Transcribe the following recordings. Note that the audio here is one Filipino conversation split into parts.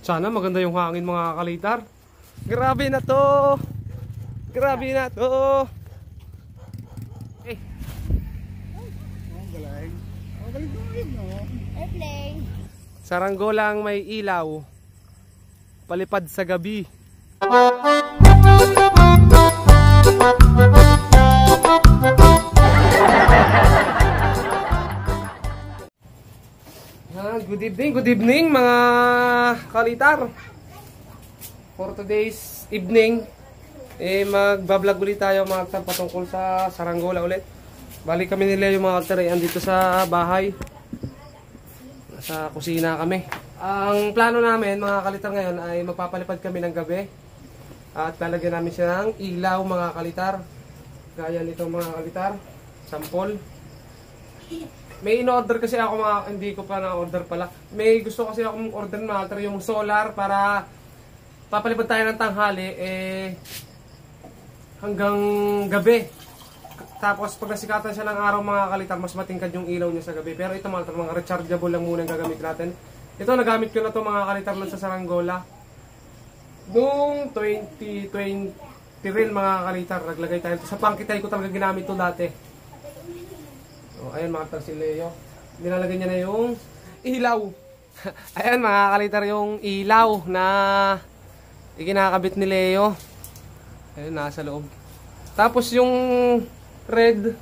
Sana maganda yung hangin mga kalitar. Grabe na to. Grabe na to. Eh. Ang galing. Ang galing mo yun, no? Airplane. Saranggolang may ilaw. Palipad sa gabi. Good evening mga kalitar. For today's evening, magbablog ulit tayo mga kalitar patungkol sa saranggola ulit. Balik kami nila yung mga kalitar andito sa bahay. Sa kusina kami. Ang plano namin mga kalitar ngayon ay magpapalipad kami ng gabi. At lalagyan namin siya ng ilaw mga kalitar. Gaya nito mga kalitar. Sample. May in-order kasi ako mga, hindi ko pa na-order pala. May gusto kasi akong order mga kalitar yung solar para papalipad tayo ng tanghali hanggang gabi. Tapos pag nasikatan siya ng araw mga kalitar, mas matingkad yung ilaw niya sa gabi. Pero ito mga rechargeable lang muna ang gagamit natin. Ito nagamit ko na to mga kalitar lang sa saranggola. Noong 2020 real mga kalitar, naglagay tayo. Sa pangkitay ko talaga ginamit to dati. O, ayan mga kalitar si Leo. Nilalagay niya na yung ilaw. Ayan mga kalitar yung ilaw na ikinakabit ni Leo. Ayun, nasa loob. Tapos yung red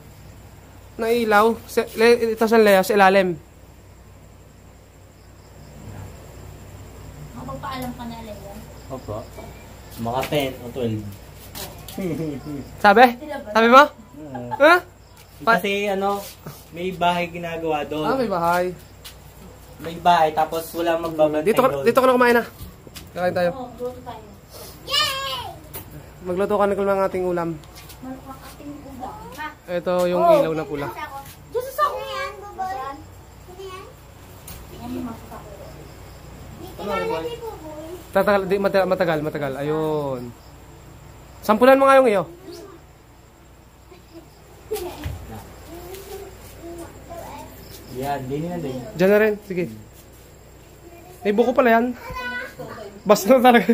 na ilaw, ito sa Leo, sa ilalim. Magpaalam ka na, Leo. Opo. Mga 10 o 12. Sabi? Sabi mo? Ha? Kasi ano, may bahay ginagawa doon. May bahay. May bahay tapos wala magbabantay doon. Dito ka na kumain na. Kakain tayo. Oo, luto tayo. Yay! Magluto ka ng ating ulam. Malakating ulam. Ha? Ito yung ilaw na pula. Diyos sa ako yan, buboy. Ano yan? Yan yung masuka ko. Dito na lagi, buboy. Matagal. Ayun. Sampulan mo nga yung iyo. Yan, din na din. Diyan na rin. Sige. May buko pala yan. Basta na talaga.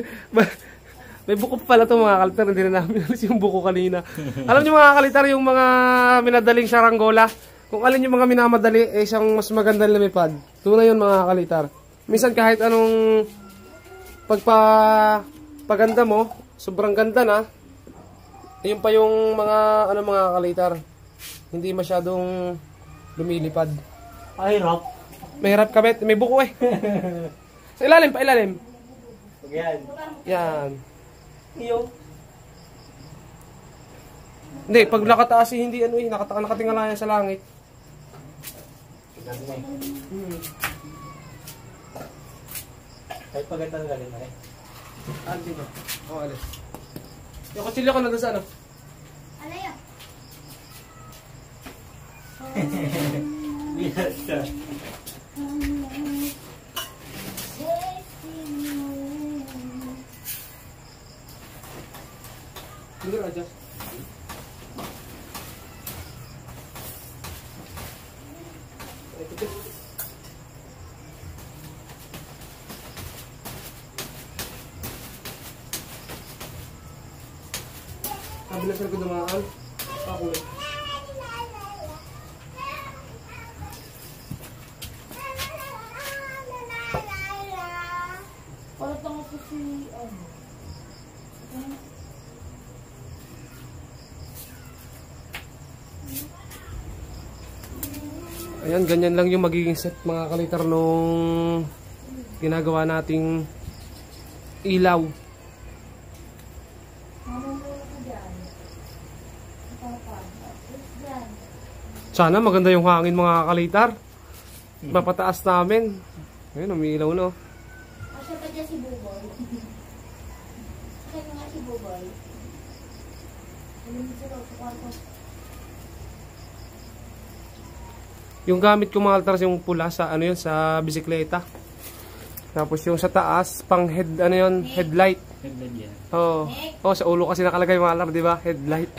May buko pala ito mga kalitar. Hindi na namin alis yung buko kanina. Alam niyo mga kalitar, yung mga minadaling saranggola. Kung alin yung mga minamadali, siyang mas magandang lumipad. Tunay yun mga kalitar. Minsan kahit anong pagpaganda mo, sobrang ganda na. Yun pa yung mga mga kalitar. Hindi masyadong lumilipad. Hirap. May hirap kabit. May buko eh. Sa ilalim, pa ilalim. Yan. Yan. Iyo. Hindi, pag nakataas hindi nakatingala yan sa langit. Kahit paganda na galing na eh. Dito. Alis. Yung kutsilyo ko na doon sa ano? Ano yun? Yes. Hindi ka adjust. Sabi na sir ko dumaan. Ako eh. Palatang ako si, Ayan, ganyan lang yung magiging set mga kalitar nung ginagawa nating ilaw. Sana maganda yung hangin mga kalitar. Mapataas namin. Ayun, umiilaw no. Asya pa dyan si Buboy. Asya nga si Buboy. Alam mo sila, sa kwarto. Yung gamit ko mga kalitar yung pula sa ano yun, sa bisikleta. Tapos yung sa taas, pang head, ano yun, headlight. Headlight yan. Oh, sa ulo kasi nakalagay mga kalitar, di ba? Headlight.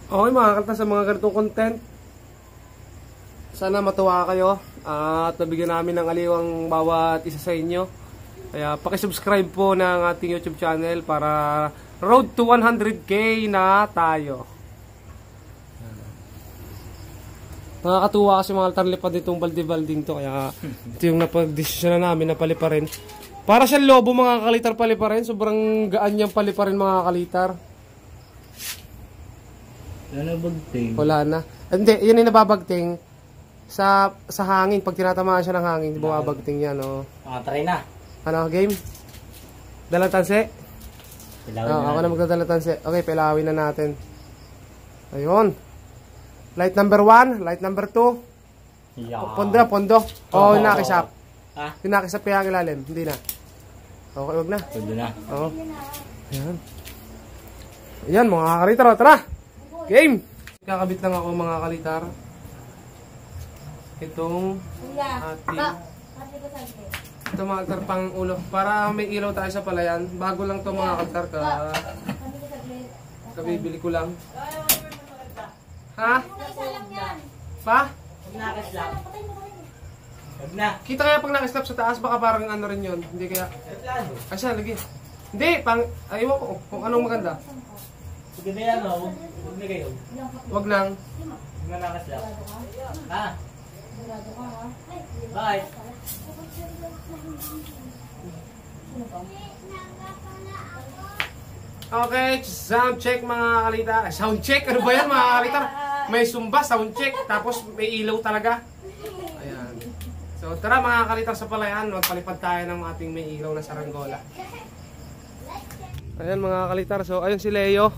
Okay mga kalitar, sa mga ganitong content, Sana matuwa kayo at nabigyan namin ng aliwang bawat isa sa inyo. Kaya pakisubscribe po ng ating YouTube channel para road to 100k na tayo. Nakakatuwa kasi mga altar lipad itong balde-balding to. Kaya ito yung napag-desisyon na namin na paliparin. Para siyang lobo mga kalitar paliparin. Sobrang gaan niyang paliparin mga kalitar. Ano bagting? Wala na. Hindi, yun yung nababagting sa hangin. Pag tinatamaan siya ng hangin, bumabagting yan. Oh. Try na. Ano, game? Dalang tanse? Pilawin na. Ako na magdadala tanse. Okay, pilawin na natin. Ayun. Light number 1, light number 2. Yeah. Pondo. Oh, nakisap. Ha? Pinakisap kaya ang ilalim. Hindi na. Okay, wag na. Pwede na. Oo. Ayan. Ayan, mga kalitar. Tara! Game! Kakabit lang ako mga kalitar. Itong ating... Ito mga kalitar pang ulo. Para may ilaw tayo sa palayan. Bago lang to mga kalitar ka. Kabibili ko lang. Ha? Pa? Nakis lang. Huwag na. Kita kaya pag nakaslap sa taas, baka parang ano rin yun. Hindi kaya... Ay siya, lagi. Hindi, ayaw ko kung anong maganda. Sige na yan, o. Huwag na kayo. Wag lang. Huwag na nakis lang. Ha? Bye. Okay, sound check mga kalitar. Sound check? Ano ba yan mga kalitar? May sumba, sound check. Tapos may ilaw talaga. Ayan. So tara mga kalitar sa palayan. Magpalipad tayo ng ating may ilaw na saranggola. Ayan mga kalitar. So ayun si Leo.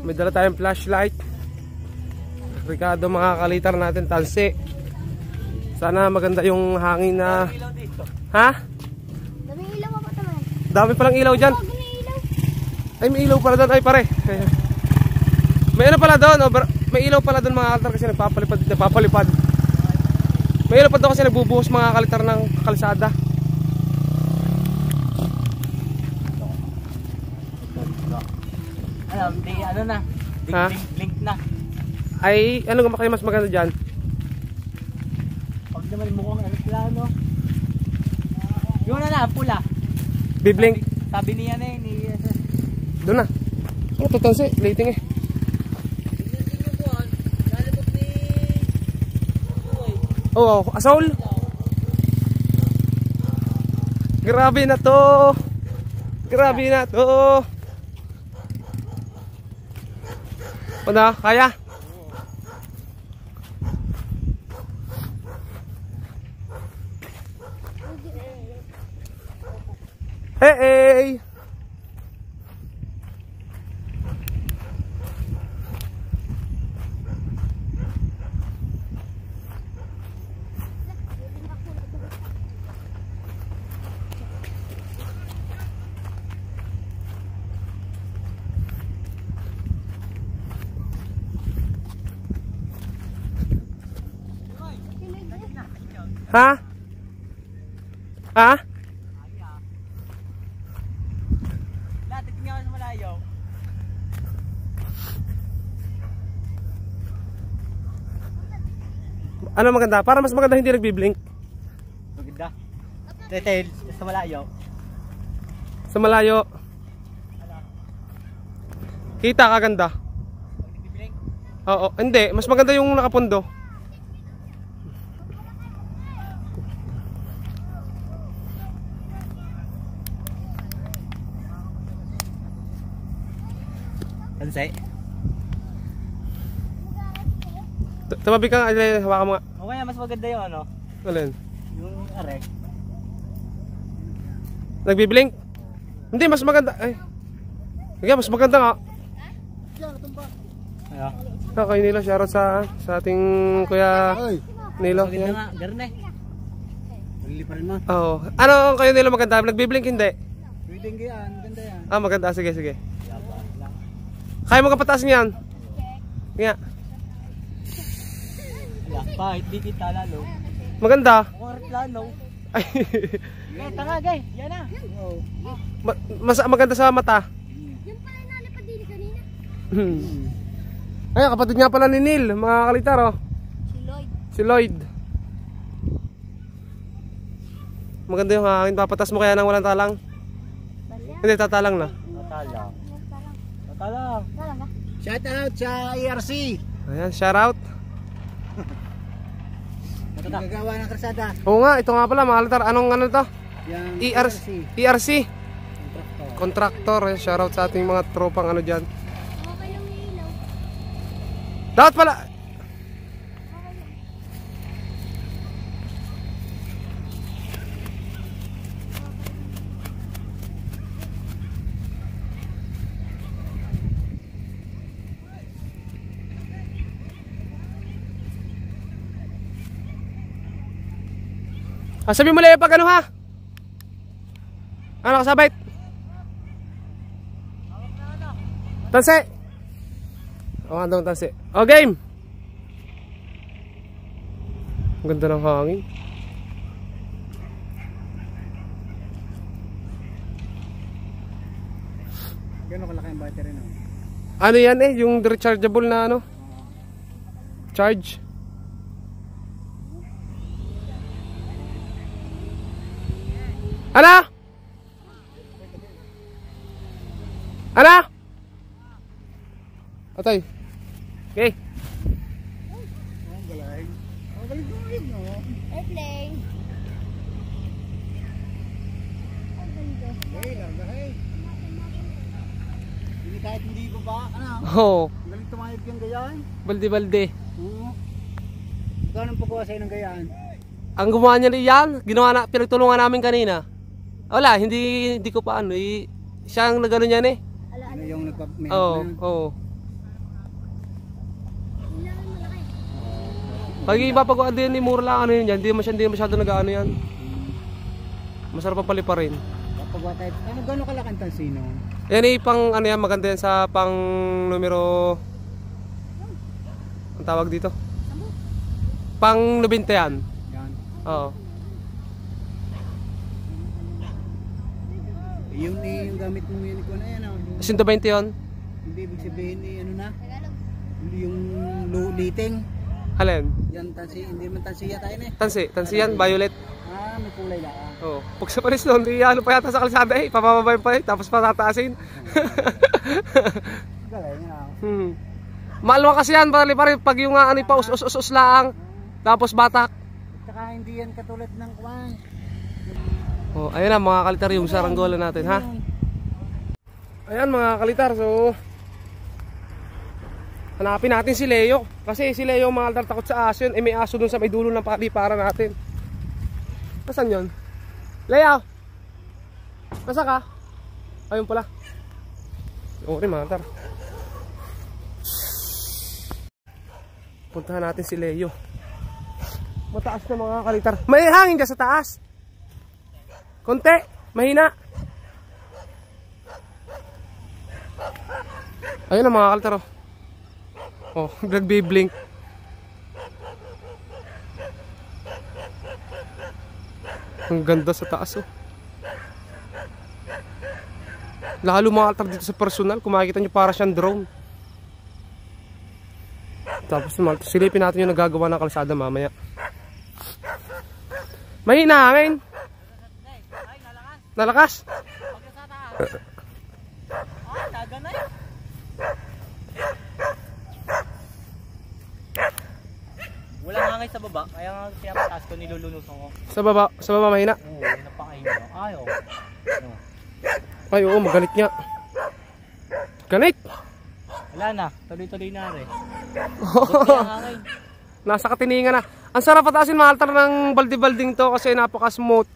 May dala tayong flashlight. Ricardo mga kalitar natin. Tansi. Sana maganda yung hangin na... Ha? Daming ilaw pa naman. Dami palang ilaw dyan. Ay, may ilaw pala doon. Ay, pare. May ano pala doon. May ilaw pala doon mga kalitar kasi nagpapalipad. May ilaw pa doon kasi nagbubuhos mga kalitar ng kalsada. Ano na? Ha? Link na. Ay, ano nga kayo mas maganda dyan? Huwag naman mukhang ano plano. Yung na pula. Biblink. Sabi niya na ni... Doon na. Oh, tutansi. Lating eh. Oh, asol. Grabe na to. Grabe na to. O na, kaya? Hey! Ha? Ha? Lahat, tingnan sa malayo. Ano maganda? Para mas maganda hindi nagbi-blink. Maganda. Detail, sa malayo. Sa malayo. Kita kaganda. Nagbiblink. Oo, hindi. Mas maganda yung nakapundo. Tansay. Tumabi ka nga, hawakan mo nga. Okay, mas maganda yung ano, Alin? yung arek. Nagbi-blink? Hindi, mas maganda. Ay. Sige, mas maganda nga. Ano? Okay, Nilo, shoutout sa ating kuya Ay, Nilo. Maganda Yan. nga, garon eh. maliliparin mo. Oo. Ano kayo Nilo maganda? Nagbi-blink hindi? Pwede yan, ganda yan. Ah, maganda. Sige, sige. Kaya mo kapataas niyan? Nga. Wala pa, hindi kita lalo. Maganda. Ako reklano. Ay. Eh, tanga gay, yan na. Mas maganda sa mata. Yan pala yung nalipad din kanina. Ay, kapatid nga pala ni Neil, mga kalitar, oh. Si Lloyd. Si Lloyd. Maganda yung hangin. Papatas mo kaya nang walang talang? Hindi, tatalang na. Natalang. Natalang. Talaga? Shout out sa ERC. Ayan, shout out. Nagagawa ng kalsada. Oo nga, ito nga pala mga kalitar. Anong ano to? Yung ERC. Contractor. Shout out sa ating mga tropang ano dyan. Okay lang yung ilaw. Dapat pala. Sabi mo lang pag ano ha? Ano kasabit? Tansi! O nga daw tansi. O game! Ang ganda ng hangin. Gano'n kalaki yung battery no? Ano yan eh? Yung rechargeable na ano? Charge? Ano? Ano? Atay. Okay. Ang galing. Ang galing no? Airplane. Ang ganda. Galing lang, galing. Hindi kahit hindi baba, ano? Oh, Ang galing tumayog yung gayaan. balde-balde. Oo. Gano'n ang paggawa sa'yo ng gayaan? Ang gumawa niya yan, ginawa na, pinagtulungan namin kanina. Wala, hindi ko pa ano, siya ang nagano niyan eh. Ano yung nagpapamehap Oo, na? oo. Ilang malaki. Pag ipapagawa din ni mura lang ano yun yan, hindi masyado nag-ano yan. Masarap ang palipa rin. Kapagawa tayo, ano gano'n kalakang tansino? Yan eh, pang ano yan, maganda yan sa pang numero, ang tawag dito? Pang 90 yan. Yan. Oo. Yung gamit mo yun ko na yan, oh. 120 yun. Hindi ibig sabihin ni ano na? Tagalog. Yung liting. Alin? Yan tansi, hindi man tansiya tayo na eh. Tansi yan, violet. Ah, may kulay lang. Oo. Pag sa palis doon, di ano pa yata sa kalsada eh. Papababay pa eh, tapos patataasin. Galing na. Malwa kasi yan, pa rin pag yung ano pa us lang. Tapos batak. Tsaka hindi yan katulad ng kwan. Oh, ayun na mga kalitar yung saranggola natin ha. Ayan mga kalitar, so hanapin natin si Leo. Kasi si Leo mga kalitar takot sa aso yun. Eh may aso dun sa may dulo ng pakaliparan natin. Nasaan yun? Leo! Nasa ka? Ayun pala. Okay mga kalitar. Puntahan natin si Leo. Mataas na mga kalitar. May hangin ka sa taas. Konti, mahina. Ayun na mga kalitar oh. Oh, nagbiblink. Ang ganda sa taas oh. Lalo mga kalitar dito sa personal, kung makikita nyo para siyang drone. Tapos silipin natin yung nagagawa ng kalsada mamaya. Mahina hangin. Nalakas. Walang hangin sa baba, kaya nga pinapataas ko, nilulunusan ko. Sa baba mahina. Oo, napakain mo. Ayaw. Ay oo, magalit nga. Ganit. Wala na, tuloy-tuloy na rin. Buti ang hangin. Nasa katiningan na. Ang sarap pataasin mga altar ng balde-balding to kasi napaka-smooth.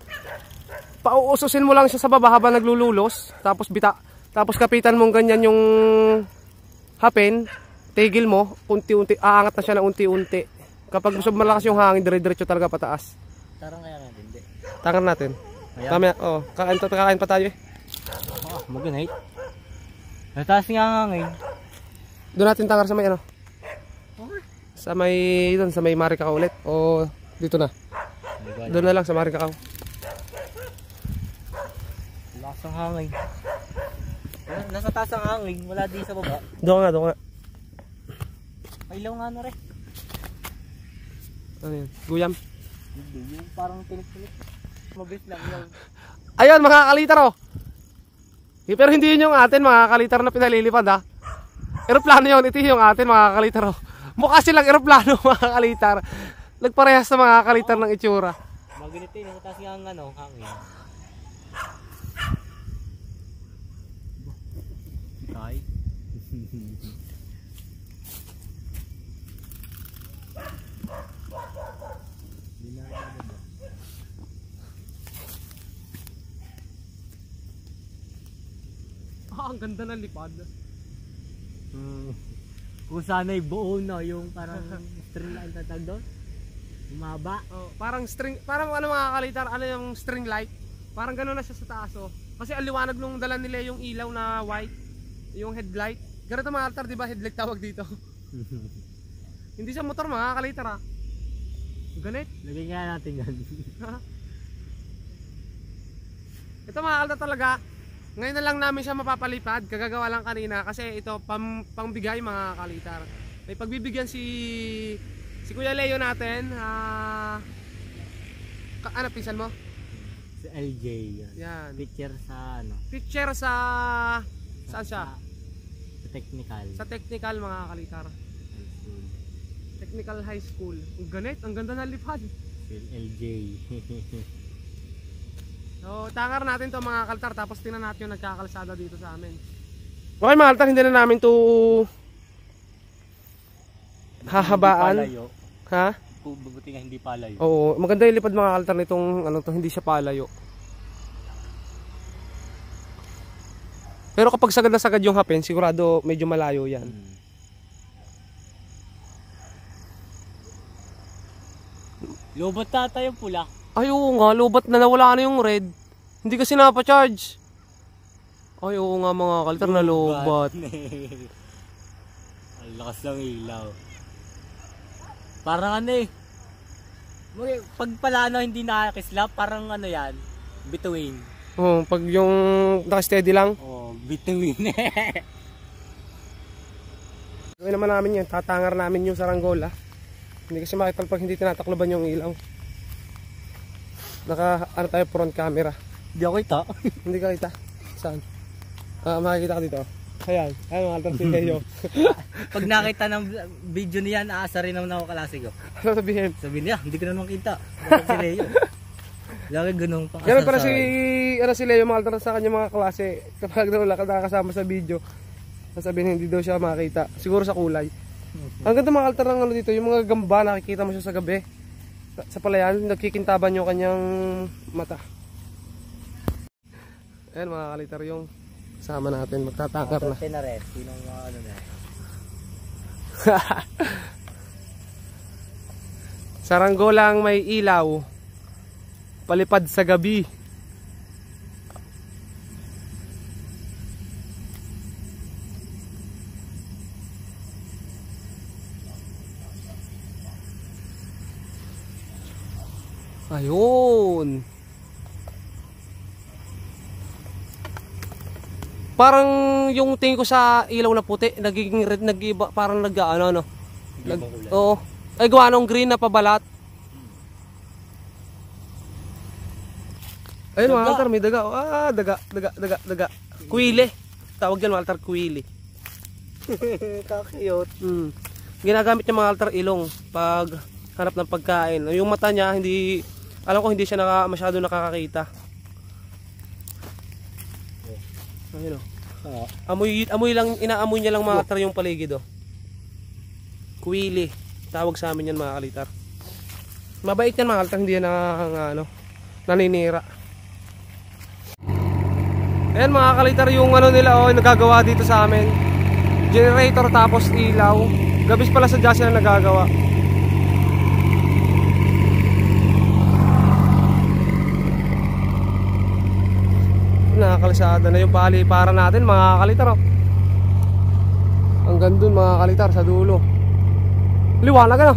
Pauususin mo lang siya sa baba habang naglululos. Tapos tapos kapitan mong ganyan yung hapin. Tigil mo, unti-unti. Aangat na siya na unti-unti. Kapag gusto malakas yung hangin, dire-diretso talaga pataas. Tarang kaya natin, hindi. Tangan natin. Ayan. Tama, oh, kakain pa tayo eh. Magunay. Nataas nga ang hangin. Doon natin tangar sa may ano. Sa may doon, sa may Maricacao ulit o dito na. Doon na lang sa Maricacao. Lakas ang hangin. Nasa taas ang hangin, wala di sa baba. Doon nga. May ilaw nga na rin. Ano yun? Guyam? Hindi, yung parang tinik-tinik. Mabilis lang yun. Ayun mga kalitar oh. Pero hindi yun yung atin mga kalitar na pinalilipad ha. Aeroplano yun, ito yung atin mga kalitar oh. Mukha silang aeroplano mga kalitar. Nagparehas sa mga kalitar ng itsura. Maganito yun, nasa taas nga ang ano, hangin. Tay. Ang ganda ng lipad. Kung sana'y buo na yung parang string light na tag doon. Umaba. Oh, parang string, parang ano mga kalitar, ano yung string light. Parang gano'n na siya sa taas oh. Kasi ang liwanag nung dala nila yung ilaw na white, yung headlight. Ganito mga kalitar, di ba? Headlight tawag dito. Hindi siya motor mga kalitar ah. Ganit. Lagyan nga natin yan. Ito mga kalitar talaga. Ngayon na lang namin siya mapapalipad, kagagawa lang kanina kasi ito pangbigay mga kalitar. May pagbibigyan si Kuya Leo natin. Ano pinsan mo? Si LJ yan. Yan. Picture sa ano? Picture sa saan siya? Sa technical. Sa technical mga kalitar. Technical high school. Ang ganit, ang ganda ng lipad. Si LJ. So, tangar natin to mga kaltar tapos tingnan natin yung nagkakalsada dito sa amin. Okay mga kaltar, hindi na namin to hahabaan. Ha? Bubuti nga hindi palayo. Oo, maganda yung lipad mga kaltar nitong ano to, hindi siya palayo. Pero kapag sagad na sagad yung hapin, sigurado medyo malayo yan. Lobot tata yung pula. Ay oo nga, lubat na nawala na yung red. Hindi kasi napacharge. Ay oo nga mga kaltar na lubat. Ang lakas ng ilaw. Parang ano eh. Pag pala ano hindi nakakislap, parang ano yan. Bituin. Oh, pag yung naka-steady lang. Oh, bituin. Gawin naman namin yun, tatangar namin yung saranggola. Hindi kasi makita pag hindi tinatakloban yung ilaw. Naka ano tayo front camera. Hindi ako ito. Hindi ka kita. Saan? Makikita ka dito. Ayan, ayan mga kaltar si Leo. Pag nakita ng video niyan, aasa rin naman ako kalase ko. Ano sabihin? Sabihin niya, hindi ko na naman kita. Bakit si Leo? Lagi ganun pa. Ganun pala si Leo mga kaltar sa kanya mga klase. Kapag daw nakakasama sa video, sasabihin hindi daw siya makita. Siguro sa kulay. Ang ganda mga kaltar ng ano dito, yung mga gamba nakikita mo siya sa gabi. Sa palayan, nagkikintaban yung kanyang mata. Ayan mga kalitar yung kasama natin, magtatakar na. Tinares, sinong mga ano na. Saranggolang may ilaw, palipad sa gabi. Ayun. Parang yung tingin ko sa ilaw na puti, nagiging red, nag-iba, parang nag-ano, no? Oo. Ay, gawa nung green na pabalat. Ayun, mga kaltar, may daga. Daga. Kuwili. Tawag yan, mga kaltar, kuwili. Kakiyot. Ginagamit niya mga kaltar ilong pag hanap ng pagkain. Yung mata niya, hindi, alam ko hindi siya masyado nakakakita. Ayun o. Amoy lang, inaamoy niya lang mga kaltar yung paligid o. Kuwili. Tawag sa amin yan mga kalitar. Mabait yan mga kaltar, hindi yan naninira. Ayan mga kalitar yung ano nila o, nagagawa dito sa amin. Generator tapos ilaw. Gabis pala sa Jasa na nagagawa. Nakakalsada na yung paliparan natin mga kalitar oh. Hanggang dun mga kalitar sa dulo. Liwanag ano.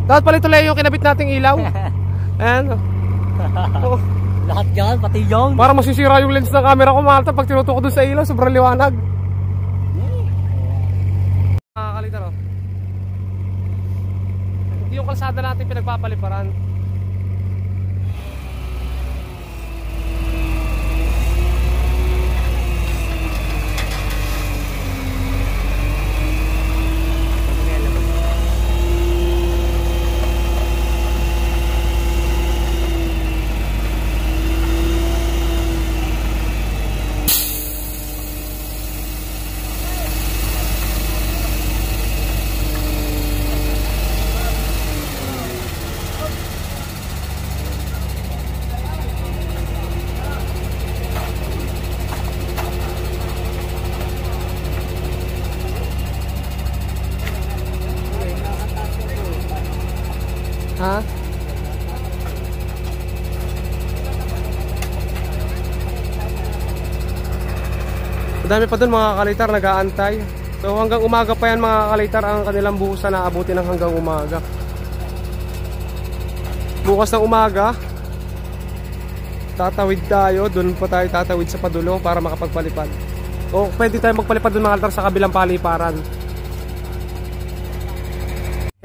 Dapat pala ito yung kinabit nating ilaw. Ayan oh. Lahat yan, pati yung para masisira yung lens ng camera ko mga kalitar. Pag tinutok ko dun sa ilaw sobrang liwanag. Mga kalitar oh. Hindi yung kalsada natin pinagpapaliparan. Ha? Madami pa dun mga kalitar nag-aantay. So hanggang umaga pa yan mga kalitar ang kanilang buhusan na abutin ng hanggang umaga. Bukas ng umaga tatawid tayo, dun pa tayo tatawid sa padulo para makapagpalipad. O pwede tayo magpalipad dun mga kalitar sa kabilang paliparan.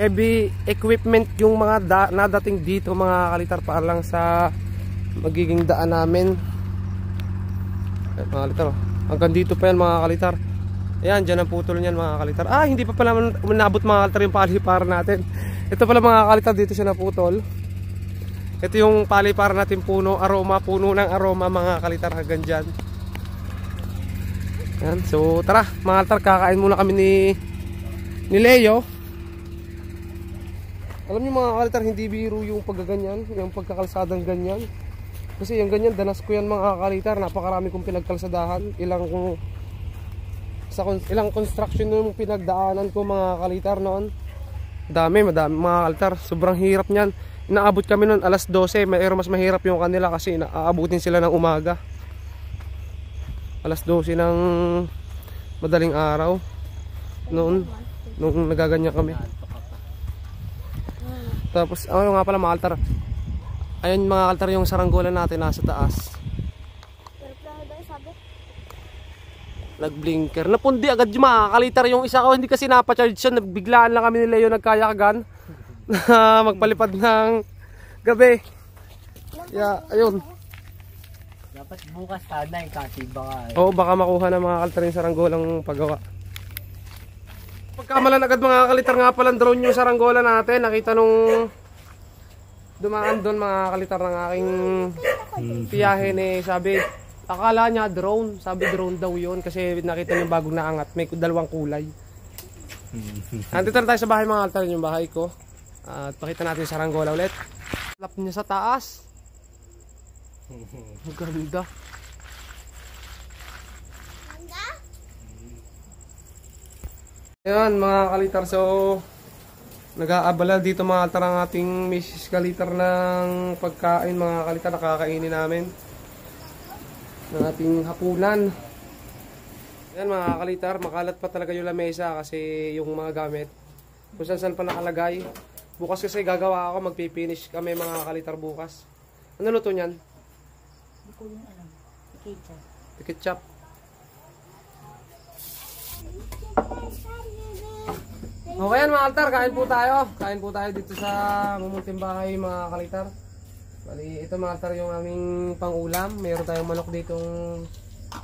Heavy equipment yung mga nadating dito mga kalitar para lang sa magiging daan namin. Mga kalitar, hanggang dito pa yan mga kalitar. Ayan, dyan ang putol niyan mga kalitar. Ah, hindi pa pala manabot mga kalitar yung paliparan natin. Ito pala mga kalitar, dito siya naputol. Ito yung paliparan natin, puno ng aroma mga kalitar hanggang dyan. Ayan, so tara mga kalitar, kakain muna kami ni Leo. Alam niyo mga kalitar, hindi biro yung paggaganyan, yung pagkakalsadang ganyan. Kasi yung ganyan, danas ko yan mga kalitar. Napakarami kong pinagkalsadahan. Ilang construction yung pinagdaanan ko mga kalitar noon. Madami mga kalitar. Sobrang hirap niyan. Inaabot kami noon alas 12. Mas mahirap yung kanila kasi inaabutin sila ng umaga. Alas 12 ng madaling araw. Noon, nung nagaganyan kami. Tapos, ano nga pala mga altar. Ayun mga altar yung saranggola natin nasa taas. Nag-blinker. Napundi agad yung mga kalitar yung isa ko. Hindi kasi napacharge siya. Nagbiglaan lang kami ni Leo nagkayakagan. Magpalipad ng gabi. Yeah, ayun. Dapat bukas sana yung kasi baka. Oo, baka makuha ng mga kalitar yung saranggolang paggawa. Pagkamalan agad mga kalitar nga palang drone yung saranggola natin. Nakita nung dumaan doon mga kalitar ng aking piyahe ni sabi, akala niya drone. Sabi drone daw yun kasi nakita niya bagong naangat. May dalawang kulay. Andito na tayo sa bahay mga kalitar, yung bahay ko. At pakita natin yung saranggola ulit. Lap niya sa taas. Ang ganda. Ayan mga kalitar, so nag-aabala dito mga kalitar ang ating Mrs. Kalitar ng pagkain mga kalitar, nakakainin namin ng ating hapunan. Ayan mga kalitar, makalat pa talaga yung lamesa kasi yung mga gamit kung saan pa nakalagay. Bukas kasi gagawa ako, magpipinish kami mga kalitar bukas. Ano luto niyan? Hindi ko yung alam. Ketchup. Ketchup. Okay yan mga kalitar, kain po tayo. Kain po tayo dito sa mumunting bahay mga kalitar. Bali, ito mga kalitar yung aming pang-ulam. Meron tayong manok ditong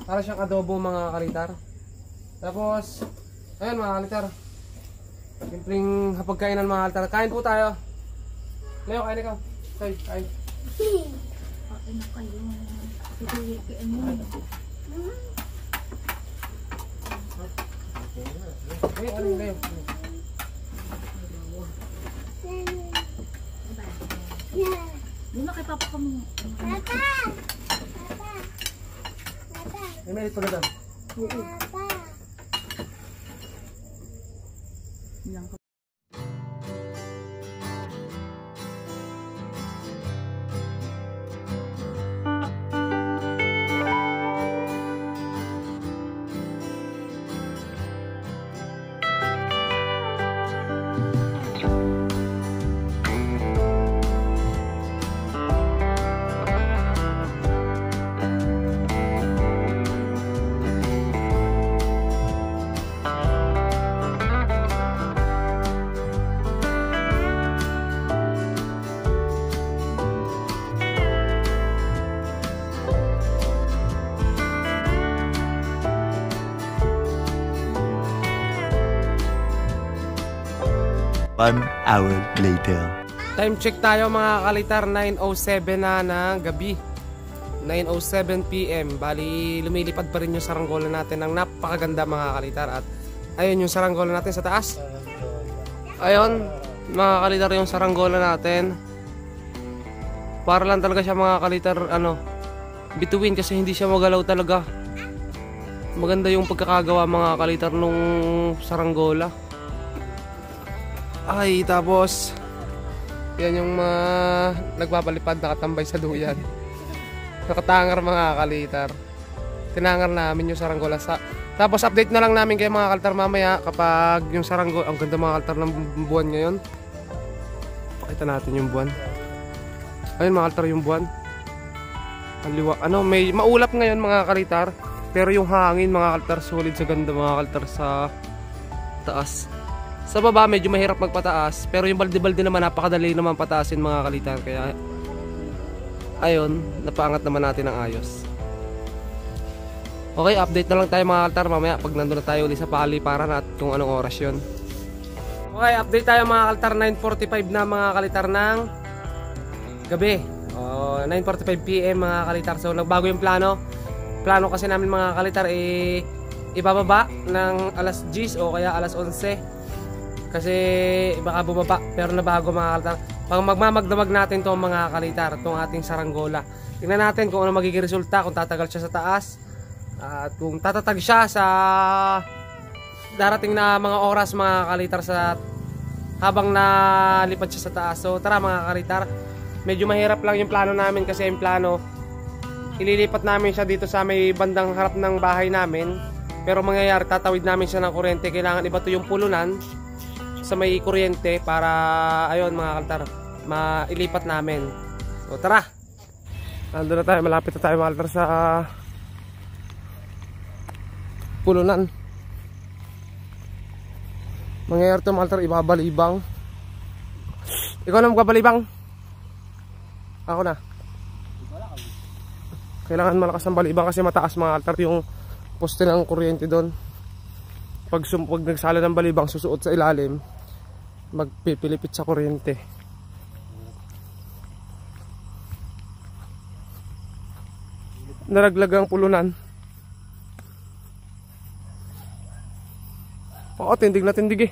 para siyang adobo mga kalitar. Tapos, ayan mga kalitar, simpleng hapagkainan mga kalitar. Kain po tayo. Leo, kain ikaw. Kain. Kain na kayo. Ano mo? Hey, ano yung Leo? Di na kay Papa kami. Papa! May merit pa ganda. Papa! Ilang 1 hour later. Time check tayo mga kalitar, 9:07 na ng gabi. 9:07 PM. Bali, lumilipad pa rin yung saranggola natin ng napakaganda mga kalitar. At ayun yung saranggola natin sa taas. Ayun, mga kalitar yung saranggola natin. Para lang talaga siya mga kalitar, bituin kasi hindi siya magalaw talaga. Maganda yung pagkakagawa mga kalitar nung saranggola. Ay, tapos yan yung mga nagpapalipad, nakatambay sa duyan. Nakatangar mga kalitar. Tinangar namin yung saranggola tapos update na lang namin kayo mga kalitar mamaya kapag yung saranggola. Ang ganda mga kalitar ng buwan ngayon. Pakita natin yung buwan. Ayun mga kalitar yung buwan. May maulap ngayon mga kalitar. Pero yung hangin mga kalitar solid sa ganda mga kalitar sa taas. Sa baba medyo mahirap magpataas. Pero yung balde-balde naman napakadali naman pataasin mga kalitar. Kaya ayun, napaangat naman natin ng ayos. Okay, update na lang tayo mga kalitar mamaya pag nandun na tayo ulit sa paliparan at kung anong oras yun. Okay, update tayo mga kalitar. 9:45 na mga kalitar ng gabi. 9:45 PM mga kalitar. So nagbago yung plano. Plano kasi namin mga kalitar ibababa ng alas 10 o kaya alas 11. Kasi baka bumaba pero nabago mga kalitar. Pag magmamagdamag natin itong mga kalitar, itong ating saranggola. Tingnan natin kung ano magiging resulta, kung tatagal siya sa taas at kung tatatag siya sa darating na mga oras mga kalitar habang nalipad siya sa taas. So tara mga kalitar, medyo mahirap lang yung plano namin kasi yung plano ililipat namin siya dito sa may bandang harap ng bahay namin. Pero mangyayari, tatawid namin siya ng kuryente. Kailangan ibato yung pulunan sa may kuryente para ayun mga kalitar, mailipat namin. So tara, nandun na tayo, malapit na tayo mga kalitar sa pulunan. Mangyayari ito mga kalitar, ibabalibang. Ikaw na magbabalibang? Ako na. Kailangan malakas ang balibang kasi mataas mga kalitar yung poste ng kuryente doon. Pag nagsala ng balibang susuot sa ilalim, magpipilipit sa kuryente. Naraglag ang pulunan. Oo, tindig na tindig eh.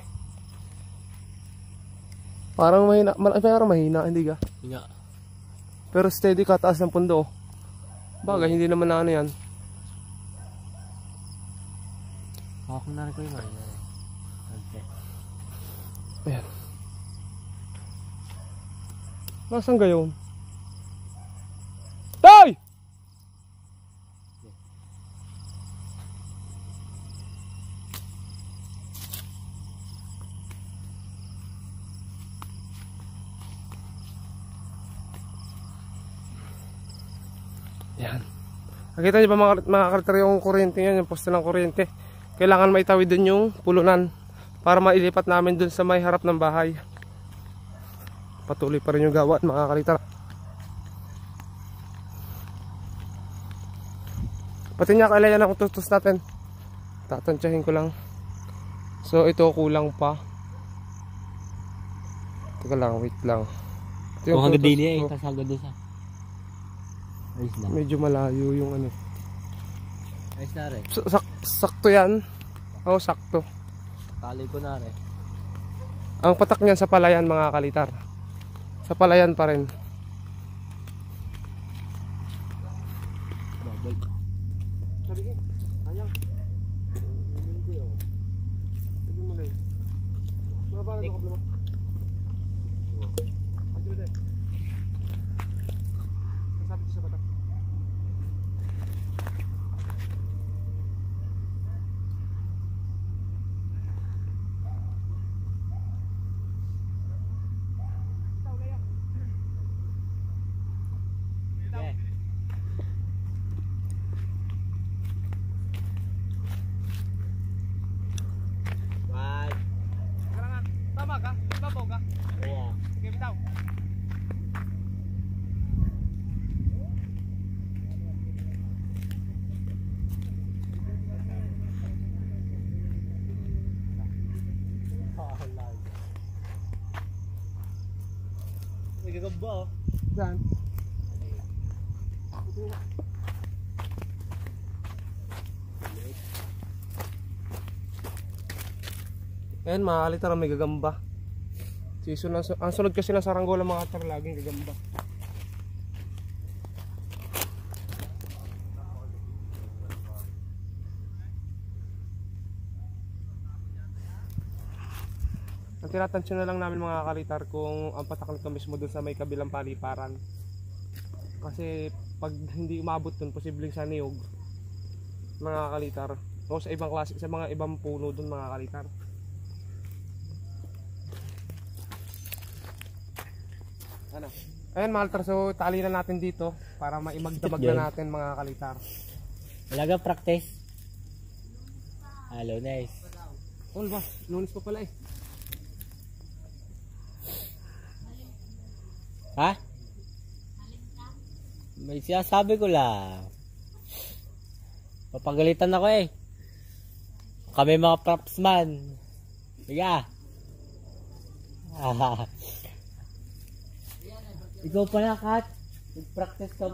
Parang mahina, hindi ka? Nga. Pero steady ka, taas ng pundo. Bagay, hindi naman na ano yan. Ako na rin ko yun. Ayan. Nasaan gayon? Tay! Yan. Nakita niyo ba mga kalitar yung kuryente yan, yung poste ng kuryente? Kailangan maitawid dun yung pulunan para mailipat namin dun sa may harap ng bahay. Patuloy pa rin yung gawa mga kalitar. Pati niya kailangan ang tutos natin. Tatansyahin ko lang. So ito kulang pa. Teka lang, wait lang. Kung hanggang din niya tapos hanggang doon sa ayos na. Medyo malayo yung ano. Ayos na rin. Sakto yan. Oo, sakto. Tali ko na rin. Ang patak niyan sa palayan mga kalitar. Sa palayan pa rin. Babay. Sabihin, sayang. Sabihin mo lang. Mababa na ito problema. Kasapit sa batak. Tama ka? gagamba oh. Saan? Ayan, mga kalitar, may gagamba. Season ang sunod kasi ng saranggola mga kalitar, laging gagamba. Ang tinatansyon na lang namin mga kalitar kung ang patakal ka mismo dun sa may kabilang paliparan. Kasi pag hindi umabot dun, posibleng sa niyog mga kalitar. O sa ibang klase, sa mga ibang puno dun mga kalitar. Ano? Ayan mga kalitar, so tali na natin dito para maimagdamag na natin mga kalitar. Talaga practice. Hello, nice. All ba? Lunes pa pala eh. Ha? May sinasabi ko lang. Papagalitan ako eh. Kami mga props man. Sige ah. Ikaw pala, Kat. Nag-practice pa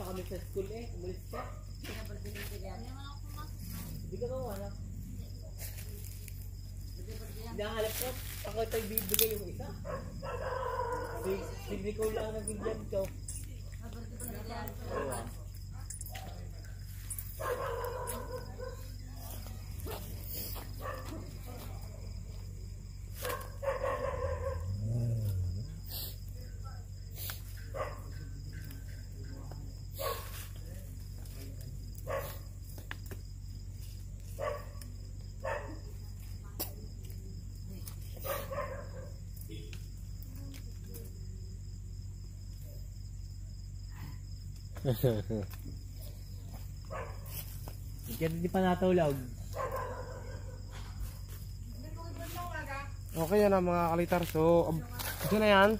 kami sa school eh. Umalis ka. Hindi ka wala. Nakalap ko. Ako tayo bibigay yung isa. Hindi ko lang nabigyan ko. Hindi pa natulog. Okay yan ang mga kalitar. So, dyan na yan.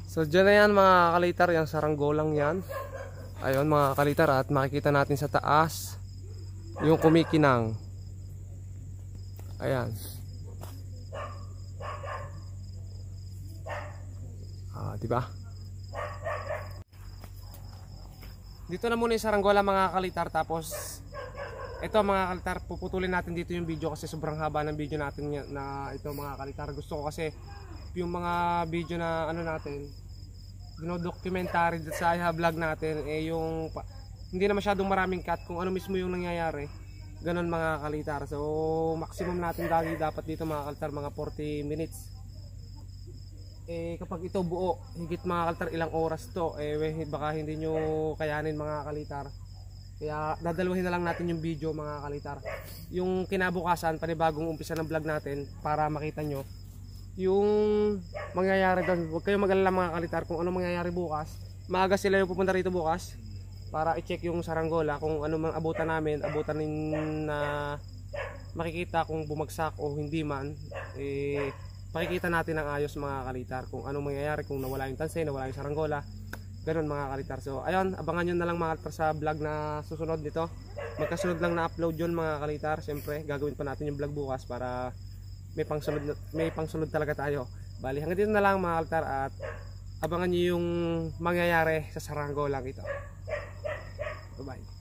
So, dyan na yan mga kalitar. Yung saranggolang yan. Ayun mga kalitar. At makikita natin sa taas yung kumikinang. Ayan. Diba? Dito na muna yung saranggola mga kalitar. Tapos ito mga kalitar, puputulin natin dito yung video kasi sobrang haba ng video natin na ito mga kalitar. Gusto ko kasi yung mga video na ano natin, dino-documentary sa vlog natin yung hindi na masyadong maraming cut kung ano mismo yung nangyayari. Ganon mga kalitar. So maximum natin lagi dapat dito mga kalitar mga 40 minutes. Kapag ito buo, higit mga kalitar ilang oras to, baka hindi nyo kayanin mga kalitar. Kaya dadalawahin na lang natin yung video mga kalitar. Yung kinabukasan, panibagong umpisa ng vlog natin para makita nyo yung mangyayari doon. Huwag kayong mag-alala mga kalitar kung ano mangyayari bukas. Maaga sila yung pupunta rito bukas para i-check yung saranggola kung ano mang abutan namin, abutan na makikita kung bumagsak o hindi man. Pakikita natin ang ayos mga kalitar kung anong mangyayari kung nawala yung tansay, nawala yung saranggola, ganoon mga kalitar. So ayun, abangan nyo na lang mga kalitar sa vlog na susunod nito. Magkasunod lang na upload yun mga kalitar. Siyempre gagawin pa natin yung vlog bukas para may pangsunod talaga tayo. Bali hanggang dito na lang mga kalitar at abangan nyo yung mangyayari sa saranggolang ito. Bye bye.